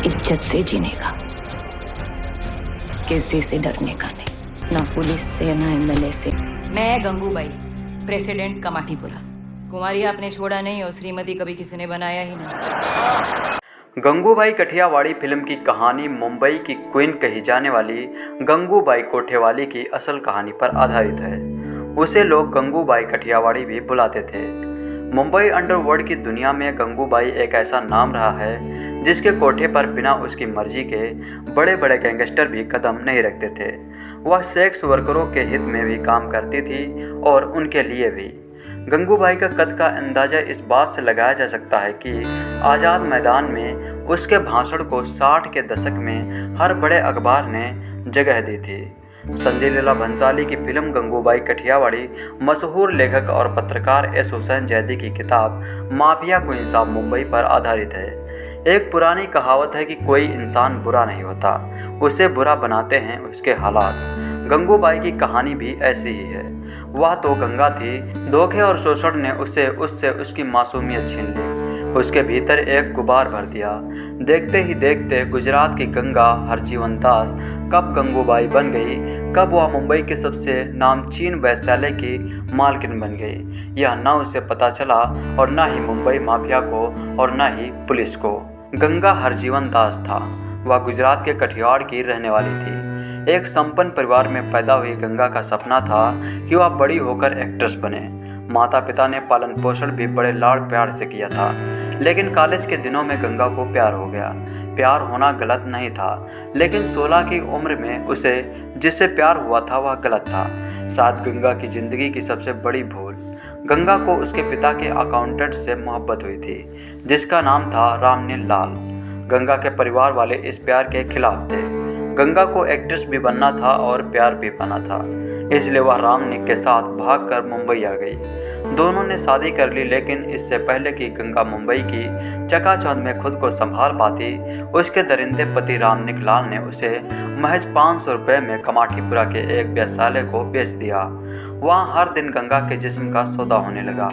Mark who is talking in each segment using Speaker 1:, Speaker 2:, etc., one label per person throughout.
Speaker 1: इज्जत से जीने का, किसी से डरने का नहीं, ना पुलिस से ना एमएलए से।
Speaker 2: मैं गंगूबाई, प्रेसिडेंट कमाटीपुरा। कुमारी आपने छोड़ा नहीं और श्रीमती कभी किसी ने बनाया ही नहीं।
Speaker 3: गंगूबाई कठियावाड़ी फिल्म की कहानी मुंबई की क्वीन कही जाने वाली गंगूबाई कोठेवाली की असल कहानी पर आधारित है। उसे लोग गंगूबाई कठियावाड़ी भी बुलाते थे। मुंबई अंडरवर्ल्ड की दुनिया में गंगूबाई एक ऐसा नाम रहा है जिसके कोठे पर बिना उसकी मर्जी के बड़े बड़े गैंगस्टर भी कदम नहीं रखते थे। वह सेक्स वर्करों के हित में भी काम करती थी और उनके लिए भी। गंगूबाई का कद का अंदाज़ा इस बात से लगाया जा सकता है कि आज़ाद मैदान में उसके भाषण को 60 के दशक में हर बड़े अखबार ने जगह दी थी। संजय लीला भंसाली की फिल्म गंगूबाई कठियावाड़ी मशहूर लेखक और पत्रकार एस हुसैन जैदी की किताब माफिया क्वीन ऑफ मुंबई पर आधारित है। एक पुरानी कहावत है कि कोई इंसान बुरा नहीं होता, उसे बुरा बनाते हैं उसके हालात। गंगूबाई की कहानी भी ऐसी ही है। वह तो गंगा थी, धोखे और शोषण ने उससे उसकी मासूमियत छीन ली, उसके भीतर एक गुबार भर दिया। देखते ही देखते गुजरात की गंगा हरजीवन दास कब गंगूबाई बन गई, कब वह मुंबई के सबसे नामचीन वैश्यालय की मालकिन बन गई, यह न उसे पता चला और न ही मुंबई माफिया को और न ही पुलिस को। गंगा हरजीवन दास था, वह गुजरात के कठियावाड़ की रहने वाली थी। एक संपन्न परिवार में पैदा हुई गंगा का सपना था कि वह बड़ी होकर एक्ट्रेस बने। माता पिता ने पालन पोषण भी बड़े लाड़ प्यार से किया था, लेकिन कॉलेज के दिनों में गंगा को प्यार हो गया। प्यार होना गलत नहीं था, लेकिन 16 की उम्र में उसे जिससे प्यार हुआ था वह गलत था। शायद गंगा की ज़िंदगी की सबसे बड़ी भूल। गंगा को उसके पिता के अकाउंटेंट से मोहब्बत हुई थी, जिसका नाम था रामनील लाल। गंगा के परिवार वाले इस प्यार के खिलाफ थे। गंगा को एक्ट्रेस भी बनना था और प्यार भी पाना था, इसलिए वह रामनील के साथ भागकर मुंबई आ गई। दोनों ने शादी कर ली, लेकिन इससे पहले कि गंगा मुंबई की चकाचौंध में खुद को संभाल पाती, उसके दरिंदे पति रामनील लाल ने उसे महज 500 रुपये में कमाटीपुरा के एक व्यवसाय को बेच दिया। वहाँ हर दिन गंगा के जिस्म का सौदा होने लगा।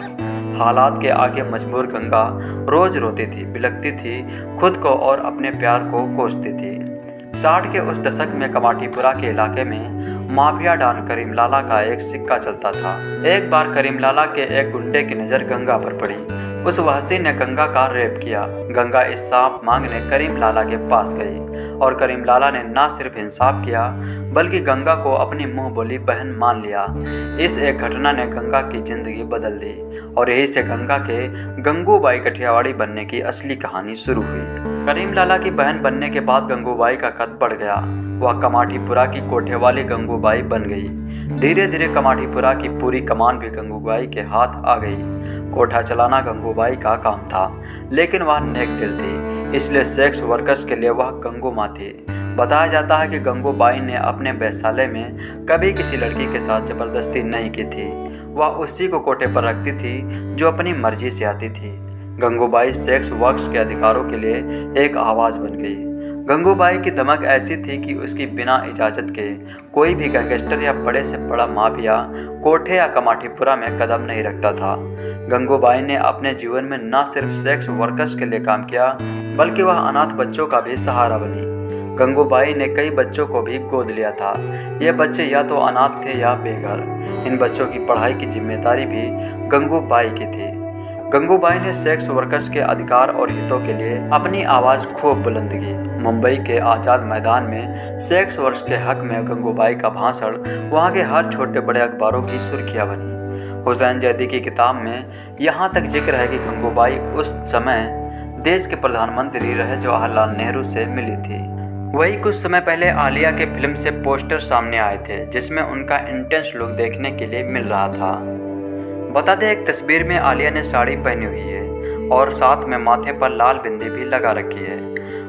Speaker 3: हालात के आगे मजबूर गंगा रोज रोती थी, बिलखती थी, खुद को और अपने प्यार को कोसती थी। 60 के उस दशक में कमाटीपुरा के इलाके में माफिया डॉन करीम लाला का एक सिक्का चलता था। एक बार करीम लाला के एक गुंडे की नज़र गंगा पर पड़ी। उस वहशी ने गंगा का रेप किया। गंगा इंसाफ मांगने करीम लाला के पास गई और करीम लाला ने न सिर्फ इंसाफ किया, बल्कि गंगा को अपनी मुंह बोली बहन मान लिया। इस एक घटना ने गंगा की जिंदगी बदल दी और यही से गंगा के गंगूबाई कठियावाड़ी बनने की असली कहानी शुरू हुई। करीम लाला की बहन बनने के बाद गंगूबाई का कद बढ़ गया। वह कमाटीपुरा की कोठेवाली गंगूबाई बन गई। धीरे धीरे कमाटीपुरा की पूरी कमान भी गंगूबाई के हाथ आ गई। कोठा चलाना गंगूबाई का काम था, लेकिन वह नेक दिल थी, इसलिए सेक्स वर्कर्स के लिए वह गंगू माँ थी। बताया जाता है कि गंगूबाई ने अपने व्यवसाय में कभी किसी लड़की के साथ ज़बरदस्ती नहीं की थी। वह उसी को कोठे पर रखती थी जो अपनी मर्जी से आती थी। गंगूबाई सेक्स वर्कर्स के अधिकारों के लिए एक आवाज़ बन गई। गंगूबाई की धमक ऐसी थी कि उसकी बिना इजाज़त के कोई भी गैंगस्टर या बड़े से बड़ा माफिया कोठे या कमाटीपुरा में कदम नहीं रखता था। गंगूबाई ने अपने जीवन में न सिर्फ सेक्स वर्कर्स के लिए काम किया, बल्कि वह अनाथ बच्चों का भी सहारा बनी। गंगूबाई ने कई बच्चों को भी गोद लिया था। ये बच्चे या तो अनाथ थे या बेघर। इन बच्चों की पढ़ाई की जिम्मेदारी भी गंगूबाई की थी। गंगूबाई ने सेक्स वर्कर्स के अधिकार और हितों के लिए अपनी आवाज़ खूब बुलंद की। मुंबई के आज़ाद मैदान में सेक्स वर्कर्स के हक में गंगूबाई का भाषण वहाँ के हर छोटे बड़े अखबारों की सुर्खियाँ बनी। हुसैन जैदी की किताब में यहाँ तक जिक्र है कि गंगूबाई उस समय देश के प्रधानमंत्री रहे जवाहरलाल नेहरू से मिली थी। वही कुछ समय पहले आलिया के फिल्म से पोस्टर सामने आए थे, जिसमें उनका इंटेंस लुक देखने के लिए मिल रहा था। बता दें, एक तस्वीर में आलिया ने साड़ी पहनी हुई है और साथ में माथे पर लाल बिंदी भी लगा रखी है।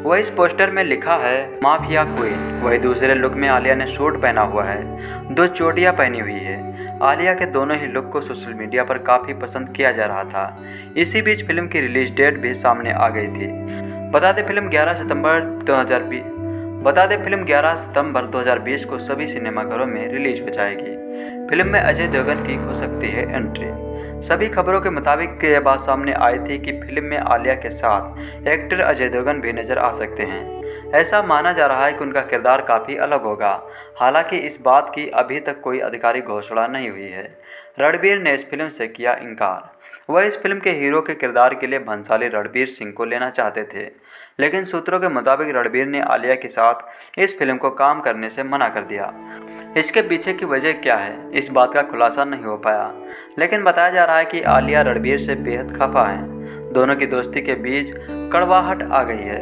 Speaker 3: वही इस पोस्टर में लिखा है माफिया क्वीन। वही दूसरे लुक में आलिया ने सूट पहना हुआ है, 2 चोटियाँ पहनी हुई है। आलिया के दोनों ही लुक को सोशल मीडिया पर काफ़ी पसंद किया जा रहा था। इसी बीच फिल्म की रिलीज डेट भी सामने आ गई थी। बता दें, फिल्म 11 सितंबर 2020 को सभी सिनेमाघरों में रिलीज हो जाएगी। फिल्म में अजय देवगन की हो सकती है एंट्री। सभी खबरों के मुताबिक ये बात सामने आई थी कि फिल्म में आलिया के साथ एक्टर अजय देवगन भी नजर आ सकते हैं। ऐसा माना जा रहा है कि उनका किरदार काफ़ी अलग होगा। हालांकि इस बात की अभी तक कोई आधिकारिक घोषणा नहीं हुई है। रणबीर ने इस फिल्म से किया इनकार। वह इस फिल्म के हीरो के किरदार के लिए भंसाली रणबीर सिंह को लेना चाहते थे, लेकिन सूत्रों के मुताबिक रणबीर ने आलिया के साथ इस फिल्म को काम करने से मना कर दिया। इसके पीछे की वजह क्या है, इस बात का खुलासा नहीं हो पाया, लेकिन बताया जा रहा है कि आलिया रणबीर से बेहद खफा हैं। दोनों की दोस्ती के बीच कड़वाहट आ गई है।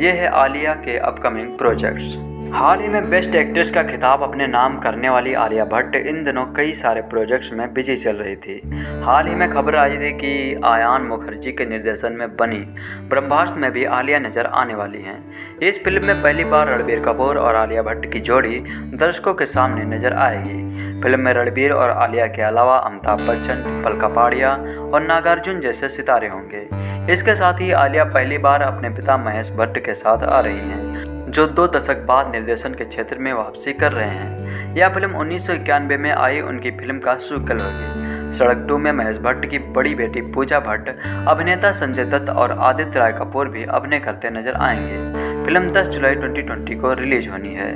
Speaker 3: ये है आलिया के अपकमिंग प्रोजेक्ट्स। हाल ही में बेस्ट एक्ट्रेस का खिताब अपने नाम करने वाली आलिया भट्ट इन दिनों कई सारे प्रोजेक्ट्स में बिजी चल रही थी। हाल ही में खबर आई थी कि आयान मुखर्जी के निर्देशन में बनी ब्रह्मास्त्र में भी आलिया नजर आने वाली हैं। इस फिल्म में पहली बार रणबीर कपूर और आलिया भट्ट की जोड़ी दर्शकों के सामने नजर आएगी। फिल्म में रणबीर और आलिया के अलावा अमिताभ बच्चन, डिम्पल कपाड़िया और नागार्जुन जैसे सितारे होंगे। इसके साथ ही आलिया पहली बार अपने पिता महेश भट्ट के साथ आ रही हैं, जो 2 दशक बाद निर्देशन के क्षेत्र में वापसी कर रहे हैं। यह फिल्म 1991 में आई उनकी फिल्म का सीक्वल होगी। सड़क 2 में महेश भट्ट की बड़ी बेटी पूजा भट्ट, अभिनेता संजय दत्त और आदित्य राय कपूर भी अभिनय करते नजर आएंगे। फिल्म 10 जुलाई 2020 को रिलीज होनी है।